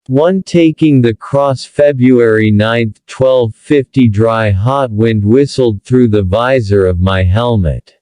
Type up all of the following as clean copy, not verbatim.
One taking the cross. February 9, 1250. Dry hot wind whistled through the visor of my helmet.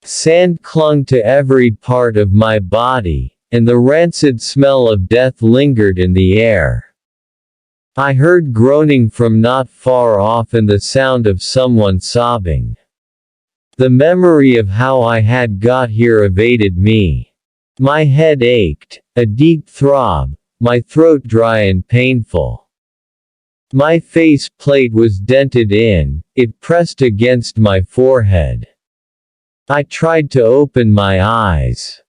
Sand clung to every part of my body, and the rancid smell of death lingered in the air. I heard groaning from not far off and the sound of someone sobbing. The memory of how I had got here evaded me. My head ached, a deep throb, my throat dry and painful. My face plate was dented in, it pressed against my forehead. I tried to open my eyes.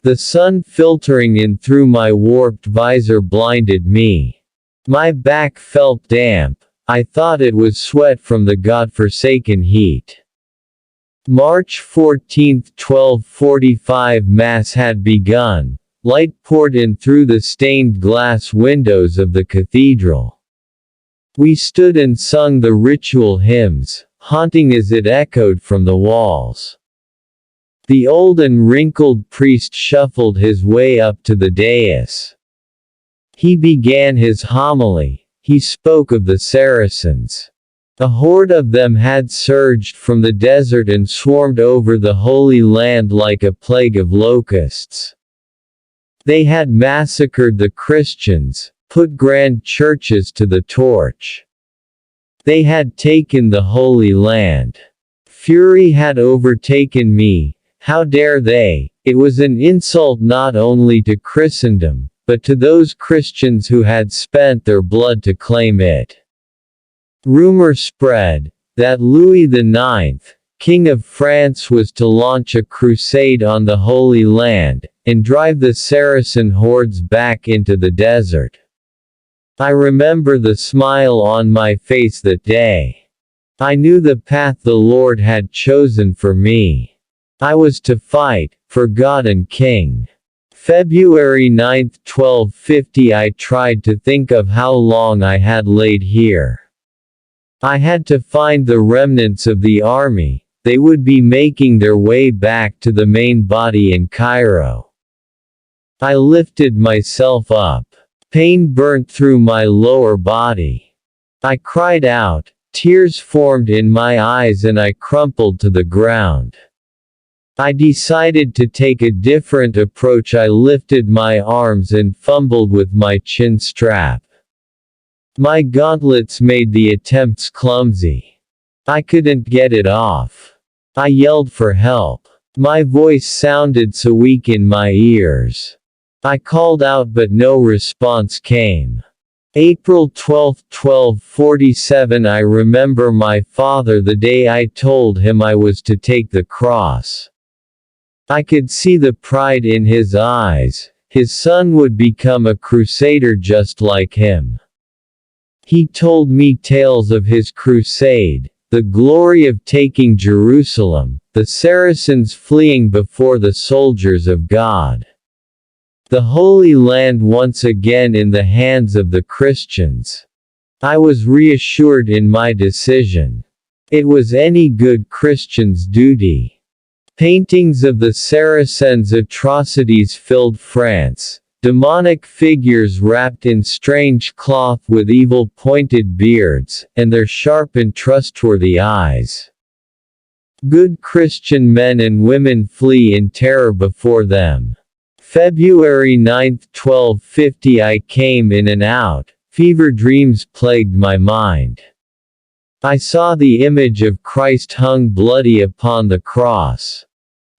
The sun filtering in through my warped visor blinded me. My back felt damp, I thought it was sweat from the God-forsaken heat. March 14, 1245. Mass had begun. Light poured in through the stained glass windows of the cathedral. We stood and sung the ritual hymns, haunting as it echoed from the walls. The old and wrinkled priest shuffled his way up to the dais. He began his homily. He spoke of the Saracens. A horde of them had surged from the desert and swarmed over the Holy Land like a plague of locusts. They had massacred the Christians, put grand churches to the torch. They had taken the Holy Land. Fury had overtaken me. How dare they? It was an insult not only to Christendom, but to those Christians who had spent their blood to claim it. Rumor spread that Louis IX, King of France, was to launch a crusade on the Holy Land, and drive the Saracen hordes back into the desert. I remember the smile on my face that day. I knew the path the Lord had chosen for me. I was to fight, for God and King. February 9, 1250. I tried to think of how long I had laid here. I had to find the remnants of the army. They would be making their way back to the main body in Cairo. I lifted myself up. Pain burnt through my lower body. I cried out, tears formed in my eyes and I crumpled to the ground. I decided to take a different approach. I lifted my arms and fumbled with my chin strap. My gauntlets made the attempts clumsy. I couldn't get it off. I yelled for help. My voice sounded so weak in my ears. I called out but no response came. April 12, 1247. I remember my father the day I told him I was to take the cross. I could see the pride in his eyes. His son would become a crusader just like him. He told me tales of his crusade, the glory of taking Jerusalem, the Saracens fleeing before the soldiers of God. The Holy Land once again in the hands of the Christians. I was reassured in my decision. It was any good Christian's duty. Paintings of the Saracens' atrocities filled France. Demonic figures wrapped in strange cloth with evil pointed beards, and their sharp and trustworthy eyes. Good Christian men and women flee in terror before them. February 9, 1250. I came in and out. Fever dreams plagued my mind. I saw the image of Christ hung bloody upon the cross.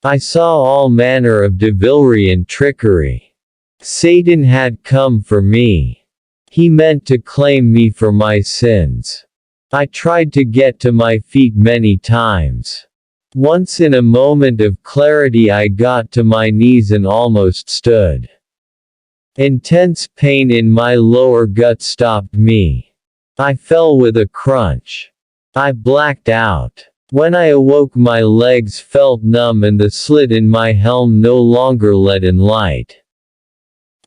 I saw all manner of devilry and trickery. Satan had come for me. He meant to claim me for my sins. I tried to get to my feet many times. Once in a moment of clarity I got to my knees and almost stood. Intense pain in my lower gut stopped me. I fell with a crunch. I blacked out. When I awoke my legs felt numb and the slit in my helm no longer let in light.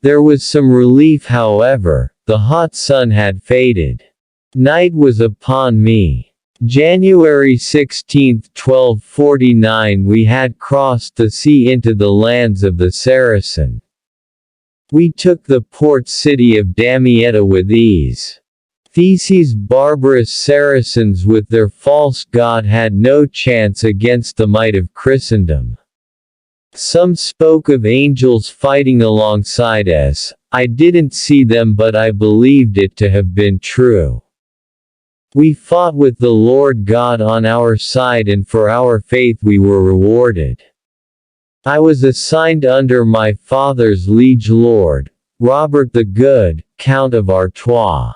There was some relief however, the hot sun had faded. Night was upon me. January 16, 1249. We had crossed the sea into the lands of the Saracen. We took the port city of Damietta with ease. These barbarous Saracens with their false god had no chance against the might of Christendom. Some spoke of angels fighting alongside us. I didn't see them, but I believed it to have been true. We fought with the Lord God on our side, and for our faith we were rewarded. I was assigned under my father's liege lord, Robert the Good, Count of Artois.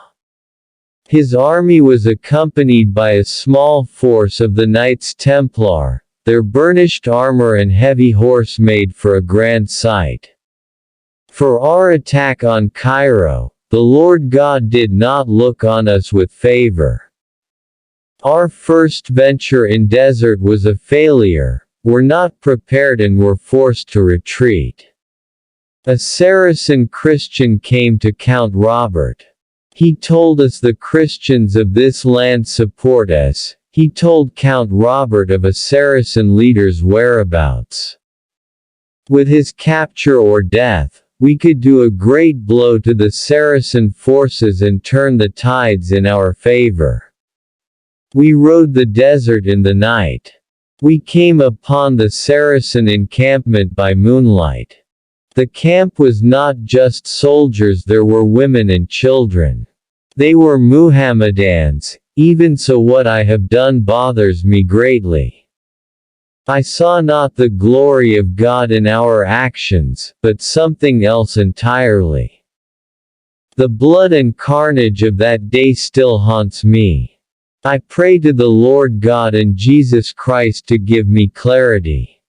His army was accompanied by a small force of the Knights Templar, their burnished armor and heavy horse made for a grand sight. For our attack on Cairo, the Lord God did not look on us with favor. Our first venture in desert was a failure, were not prepared and were forced to retreat. A Saracen Christian came to Count Robert. He told us the Christians of this land support us. He told Count Robert of a Saracen leader's whereabouts. With his capture or death, we could do a great blow to the Saracen forces and turn the tides in our favor. We rode the desert in the night. We came upon the Saracen encampment by moonlight. The camp was not just soldiers, there were women and children. They were Muhammadans. Even so, what I have done bothers me greatly. I saw not the glory of God in our actions, but something else entirely. The blood and carnage of that day still haunts me. I pray to the Lord God and Jesus Christ to give me clarity.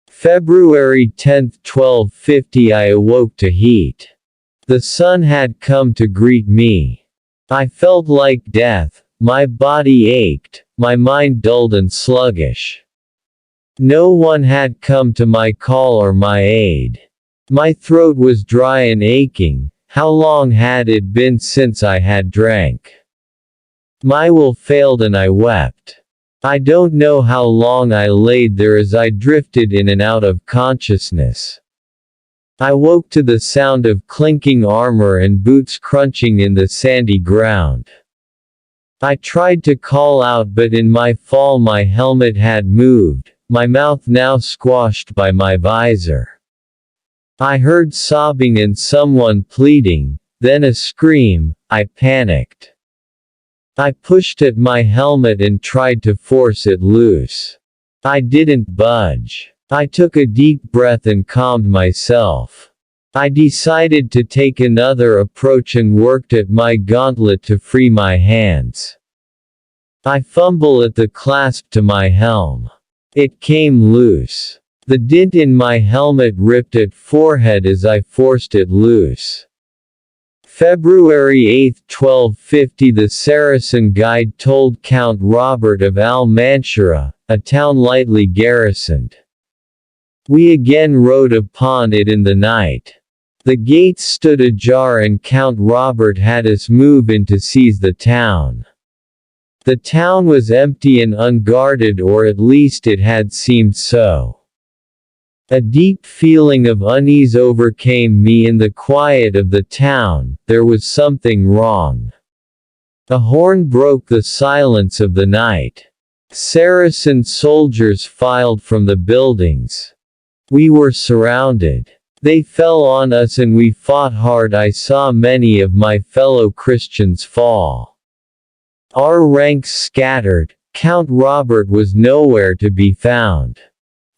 February 10, 1250. I awoke to heat. The sun had come to greet me. I felt like death, my body ached, my mind dulled and sluggish. No one had come to my call or my aid. My throat was dry and aching. How long had it been since I had drank? My will failed and I wept. I don't know how long I laid there as I drifted in and out of consciousness. I woke to the sound of clinking armor and boots crunching in the sandy ground. I tried to call out, but in my fall my helmet had moved, my mouth now squashed by my visor. I heard sobbing and someone pleading, then a scream. I panicked. I pushed at my helmet and tried to force it loose. I didn't budge. I took a deep breath and calmed myself. I decided to take another approach and worked at my gauntlet to free my hands. I fumbled at the clasp to my helm. It came loose. The dint in my helmet ripped at forehead as I forced it loose. February 8, 1250. The Saracen guide told Count Robert of Al-Manshura, a town lightly garrisoned. We again rode upon it in the night. The gates stood ajar and Count Robert had us move in to seize the town. The town was empty and unguarded, or at least it had seemed so. A deep feeling of unease overcame me in the quiet of the town. There was something wrong. A horn broke the silence of the night. Saracen soldiers filed from the buildings. We were surrounded. They fell on us and we fought hard. I saw many of my fellow Christians fall. Our ranks scattered. Count Robert was nowhere to be found.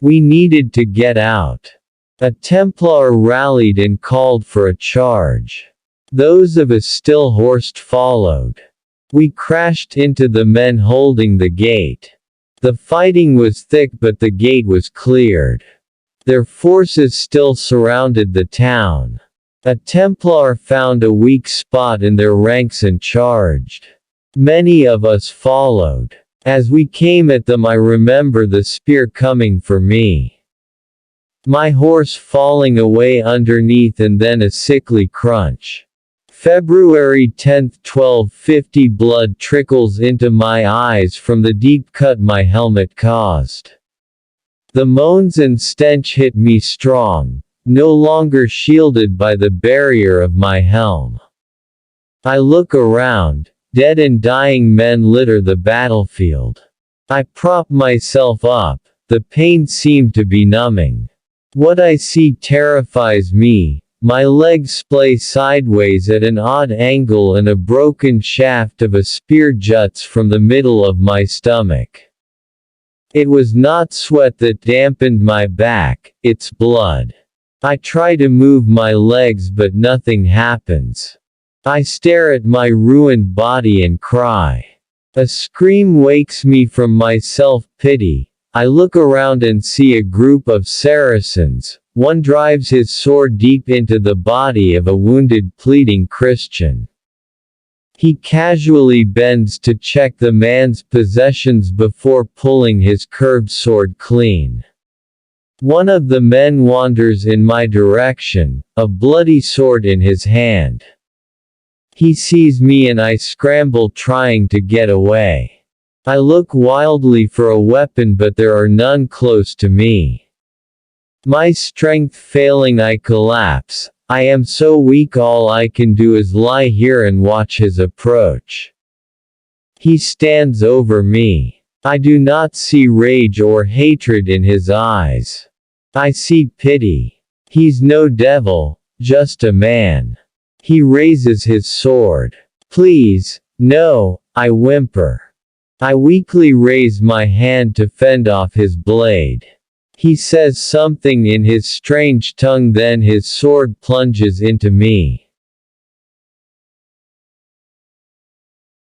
We needed to get out. A Templar rallied and called for a charge. Those of us still horsed followed. We crashed into the men holding the gate. The fighting was thick, but the gate was cleared. Their forces still surrounded the town. A Templar found a weak spot in their ranks and charged. Many of us followed. As we came at them, I remember the spear coming for me. My horse falling away underneath, and then a sickly crunch. February 10, 1250. Blood trickles into my eyes from the deep cut my helmet caused. The moans and stench hit me strong. no longer shielded by the barrier of my helm. I look around, dead and dying men litter the battlefield. I prop myself up, the pain seemed to be numbing. What I see terrifies me. My legs splay sideways at an odd angle and a broken shaft of a spear juts from the middle of my stomach. It was not sweat that dampened my back, it's blood. I try to move my legs but nothing happens. I stare at my ruined body and cry. A scream wakes me from my self-pity. I look around and see a group of Saracens. One drives his sword deep into the body of a wounded pleading Christian. He casually bends to check the man's possessions before pulling his curved sword clean. One of the men wanders in my direction, a bloody sword in his hand. He sees me and I scramble trying to get away. I look wildly for a weapon but there are none close to me. My strength failing, I collapse. I am so weak, all I can do is lie here and watch his approach. He stands over me. I do not see rage or hatred in his eyes. I see pity. He's no devil, just a man. He raises his sword. Please, no, I whimper. I weakly raise my hand to fend off his blade. He says something in his strange tongue, then his sword plunges into me.